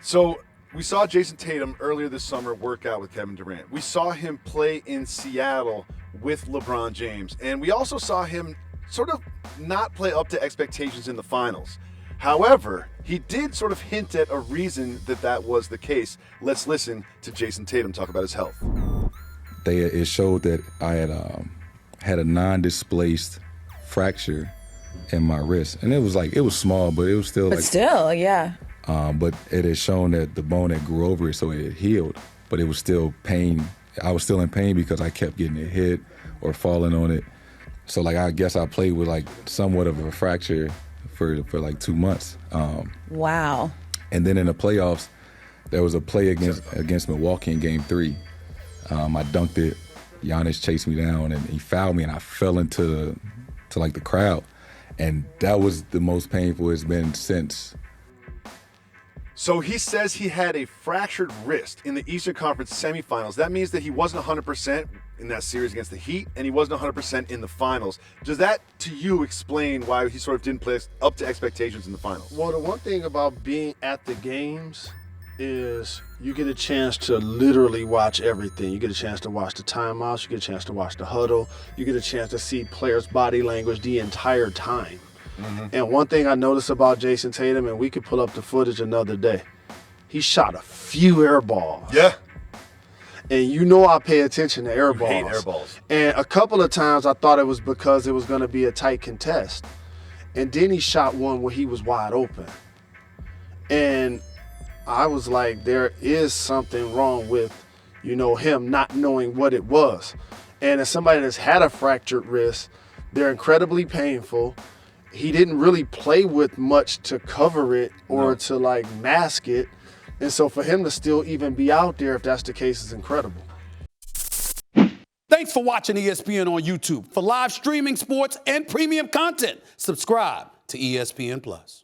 So we saw Jayson Tatum earlier this summer work out with Kevin Durant. We saw him play in Seattle with LeBron James. And we also saw him sort of not play up to expectations in the finals. However, he did sort of hint at a reason that was the case. Let's listen to Jayson Tatum talk about his health. It showed that I had a non-displaced fracture in my wrist. And it was small, but it was still But still, yeah. But it had shown that the bone had grew over it, so it healed. But it was still pain. I was still in pain because I kept getting it hit or falling on it. So I guess I played with somewhat of a fracture for 2 months. Wow. And then in the playoffs, there was a play against Milwaukee in Game 3. I dunked it. Giannis chased me down and he fouled me, and I fell into the crowd, and that was the most painful it's been since. So he says he had a fractured wrist in the Eastern Conference semifinals. That means that he wasn't 100% in that series against the Heat, and he wasn't 100% in the finals. Does that, to you, explain why he sort of didn't play up to expectations in the finals? Well, the one thing about being at the games is you get a chance to literally watch everything. You get a chance to watch the timeouts, you get a chance to watch the huddle, you get a chance to see players' body language the entire time. Mm-hmm. And one thing I noticed about Jayson Tatum, and we could pull up the footage another day, he shot a few air balls. Yeah. And I pay attention to air balls. Hate air balls. And a couple of times I thought it was because it was going to be a tight contest. And then he shot one where he was wide open. And I was like, there is something wrong with, him not knowing what it was. And as somebody that's had a fractured wrist, they're incredibly painful. He didn't really play with much to cover it or to mask it. And so for him to still even be out there, if that's the case, is incredible. Thanks for watching ESPN on YouTube. For live streaming, sports, and premium content, subscribe to ESPN+.